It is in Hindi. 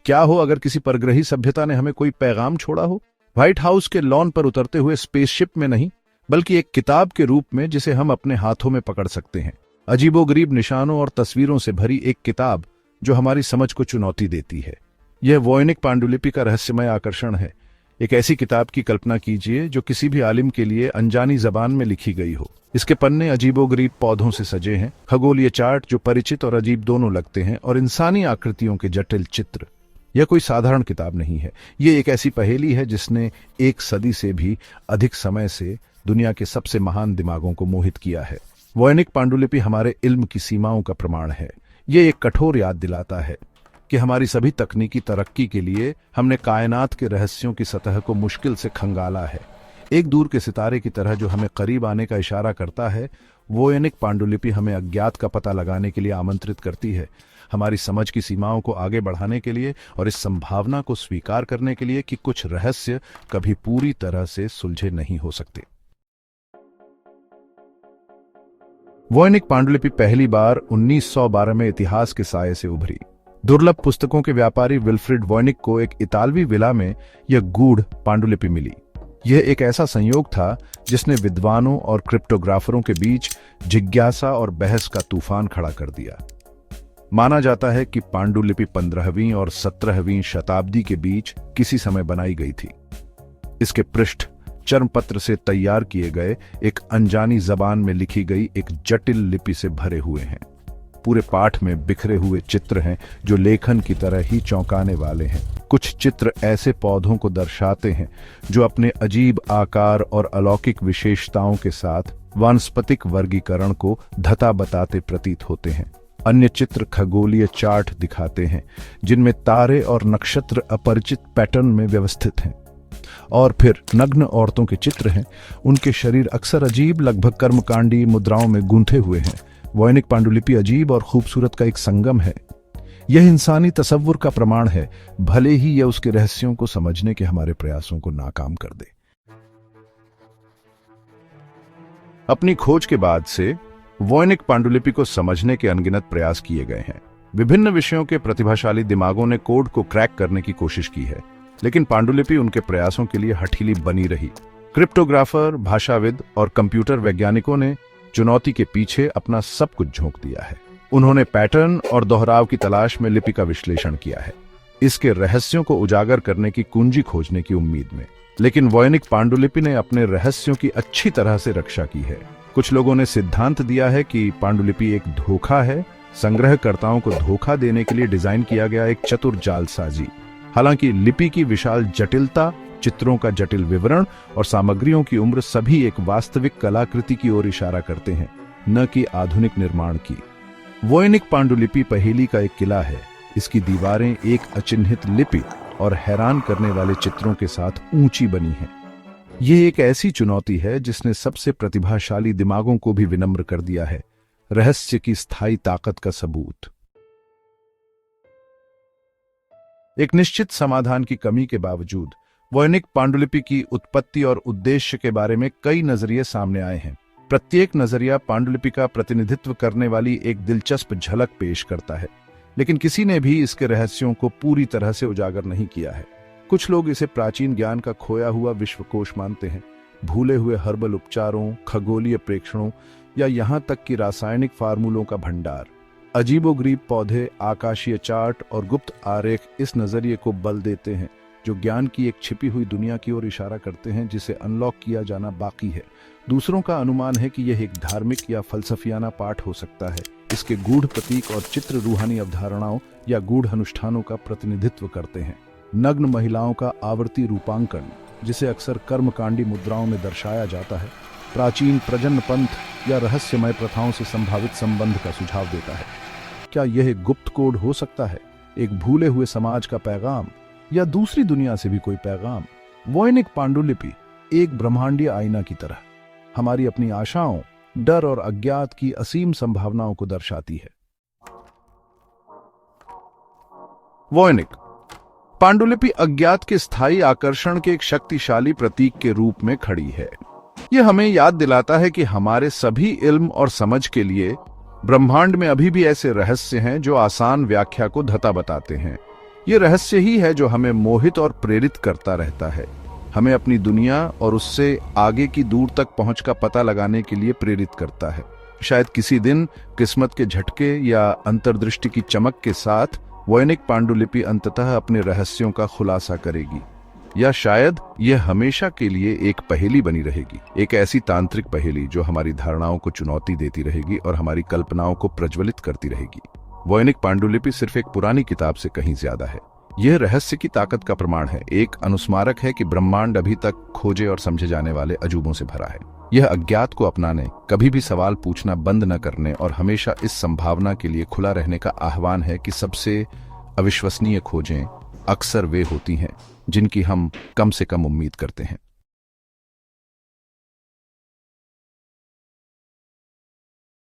क्या हो अगर किसी परग्रही सभ्यता ने हमें कोई पैगाम छोड़ा हो, व्हाइट हाउस के लॉन पर उतरते हुए स्पेसशिप में नहीं, बल्कि एक किताब के रूप में जिसे हम अपने हाथों में पकड़ सकते हैं। अजीबोगरीब निशानों और तस्वीरों से भरी एक किताब जो हमारी समझ को चुनौती देती है। यह वॉयनिक पांडुलिपि का रहस्यमय आकर्षण है। एक ऐसी किताब की कल्पना कीजिए जो किसी भी आलिम के लिए अनजानी जबान में लिखी गई हो। इसके पन्ने अजीबोगरीब पौधों से सजे हैं, खगोलीय चार्ट जो परिचित और अजीब दोनों लगते हैं, और इंसानी आकृतियों के जटिल चित्र। यह कोई साधारण किताब नहीं है। यह एक ऐसी पहेली है जिसने एक सदी से भी अधिक समय से दुनिया के सबसे महान दिमागों को मोहित किया है। वॉयनिक पांडुलिपि हमारे इल्म की सीमाओं का प्रमाण है। यह एक कठोर याद दिलाता है कि हमारी सभी तकनीकी तरक्की के लिए हमने कायनात के रहस्यों की सतह को मुश्किल से खंगाला है। एक दूर के सितारे की तरह जो हमें करीब आने का इशारा करता है, वॉयनिक पांडुलिपि हमें अज्ञात का पता लगाने के लिए आमंत्रित करती है, हमारी समझ की सीमाओं को आगे बढ़ाने के लिए और इस संभावना को स्वीकार करने के लिए कि कुछ रहस्य कभी पूरी तरह से सुलझे नहीं हो सकते। वॉयनिक पांडुलिपि पहली बार 1912 में इतिहास के साये से उभरी। दुर्लभ पुस्तकों के व्यापारी विल्फ्रिड वॉयनिक को एक इतालवी विला में यह गूढ़ पांडुलिपि मिली। यह एक ऐसा संयोग था जिसने विद्वानों और क्रिप्टोग्राफरों के बीच जिज्ञासा और बहस का तूफान खड़ा कर दिया। माना जाता है कि पांडुलिपि 15वीं और 17वीं शताब्दी के बीच किसी समय बनाई गई थी। इसके पृष्ठ चर्मपत्र से तैयार किए गए एक अनजानी जबान में लिखी गई एक जटिल लिपि से भरे हुए हैं। पूरे पाठ में बिखरे हुए चित्र हैं जो लेखन की तरह ही चौंकाने वाले हैं। कुछ चित्र ऐसे पौधों को दर्शाते हैं जो अपने अजीब आकार और अलौकिक विशेषताओं के साथ वानस्पतिक वर्गीकरण को धता बताते प्रतीत होते हैं। अन्य चित्र खगोलीय चार्ट दिखाते हैं जिनमें तारे और नक्षत्र अपरिचित पैटर्न में व्यवस्थित हैं। और फिर नग्न औरतों के चित्र हैं। उनके शरीर अक्सर अजीब, लगभग कर्मकांडी मुद्राओं में गूंथे हुए हैं। वॉयनिक पांडुलिपि अजीब और खूबसूरत का एक संगम है। यह इंसानी तसव्वुर का प्रमाण है, भले ही यह उसके रहस्यों को समझने के हमारे प्रयासों को नाकाम कर दे। अपनी खोज के बाद से वॉयनिक पांडुलिपि को समझने के अनगिनत प्रयास किए गए हैं। विभिन्न विषयों के प्रतिभाशाली दिमागों ने कोड को क्रैक करने की कोशिश की है, लेकिन पांडुलिपि उनके प्रयासों के लिए हठीली बनी रही। क्रिप्टोग्राफर, भाषाविद और कंप्यूटर वैज्ञानिकों ने चुनौती के पीछे अपना सब कुछ झोंक दिया है। उन्होंने पैटर्न और दोहराव की तलाश में लिपि का विश्लेषण किया है, इसके रहस्यों को उजागर करने की कुंजी खोजने की उम्मीद में। लेकिन वॉयनिक पांडुलिपि ने अपने रहस्यों की अच्छी तरह से रक्षा की है। कुछ लोगों ने सिद्धांत दिया है कि पांडुलिपि एक धोखा है, संग्रहकर्ताओं को धोखा देने के लिए डिजाइन किया गया एक चतुर जालसाजी। हालांकि लिपि की विशाल जटिलता, चित्रों का जटिल विवरण और सामग्रियों की उम्र सभी एक वास्तविक कलाकृति की ओर इशारा करते हैं, न कि आधुनिक निर्माण की। वॉयनिक पांडुलिपि पहेली का एक किला है। इसकी दीवारें एक अचिन्हित लिपि और हैरान करने वाले चित्रों के साथ ऊंची बनी हैं। यह एक ऐसी चुनौती है जिसने सबसे प्रतिभाशाली दिमागों को भी विनम्र कर दिया है। रहस्य की स्थायी ताकत का सबूत। एक निश्चित समाधान की कमी के बावजूद वॉयनिक पांडुलिपि की उत्पत्ति और उद्देश्य के बारे में कई नजरिए सामने आए हैं। प्रत्येक नजरिया पांडुलिपि का प्रतिनिधित्व करने वाली एक दिलचस्प झलक पेश करता है, लेकिन किसी ने भी इसके रहस्यों को पूरी तरह से उजागर नहीं किया है। कुछ लोग इसे प्राचीन ज्ञान का खोया हुआ विश्वकोश मानते हैं, भूले हुए हर्बल उपचारों, खगोलीय प्रेक्षणों या यहां तक कि रासायनिक फार्मूलों का भंडार। अजीबोगरीब पौधे, आकाशीय चार्ट और गुप्त आरेख इस नजरिए को बल देते हैं जो ज्ञान की एक छिपी हुई दुनिया की ओर इशारा करते हैं जिसे अनलॉक किया जाना बाकी है। दूसरों का अनुमान है कि यह एक धार्मिक या फलसफियाना पाठ हो सकता है। इसके गूढ़ प्रतीक और चित्र रूहानी अवधारणाओं या गूढ़ अनुष्ठानों का प्रतिनिधित्व करते हैं। नग्न महिलाओं का आवर्ती रूपांकन, जिसे अक्सर कर्मकांडी मुद्राओं में दर्शाया जाता है, प्राचीन प्रजन्म पंथ या रहस्यमय प्रथाओं से संभावित संबंध का सुझाव देता है। क्या यह एक गुप्त कोड हो सकता है, एक भूले हुए समाज का पैगाम, या दूसरी दुनिया से भी कोई पैगाम? वॉयनिक पांडुलिपि एक ब्रह्मांडीय आईना की तरह हमारी अपनी आशाओं, डर और अज्ञात की असीम संभावनाओं को दर्शाती है। वॉयनिक पांडुलिपि अज्ञात के स्थायी आकर्षण के एक शक्तिशाली प्रतीक के रूप में खड़ी है। यह हमें याद दिलाता है कि हमारे सभी इल्म और समझ के लिए ब्रह्मांड में अभी भी ऐसे रहस्य हैं जो आसान व्याख्या को धता बताते हैं। ये रहस्य ही है जो हमें मोहित और प्रेरित करता रहता है, हमें अपनी दुनिया और उससे आगे की दूर तक पहुंच का पता लगाने के लिए प्रेरित करता है। शायद किसी दिन किस्मत के झटके या अंतर्दृष्टि की चमक के साथ वॉयनिक पांडुलिपि अंततः अपने रहस्यों का खुलासा करेगी, या शायद यह हमेशा के लिए एक पहेली बनी रहेगी, एक ऐसी तांत्रिक पहेली जो हमारी धारणाओं को चुनौती देती रहेगी और हमारी कल्पनाओं को प्रज्वलित करती रहेगी। वॉयनिक पांडुलिपि सिर्फ एक पुरानी किताब से कहीं ज्यादा है। यह रहस्य की ताकत का प्रमाण है, एक अनुस्मारक है कि ब्रह्मांड अभी तक खोजे और समझे जाने वाले अजूबों से भरा है। यह अज्ञात को अपनाने, कभी भी सवाल पूछना बंद न करने और हमेशा इस संभावना के लिए खुला रहने का आह्वान है कि सबसे अविश्वसनीय खोजें अक्सर वे होती हैं जिनकी हम कम से कम उम्मीद करते हैं।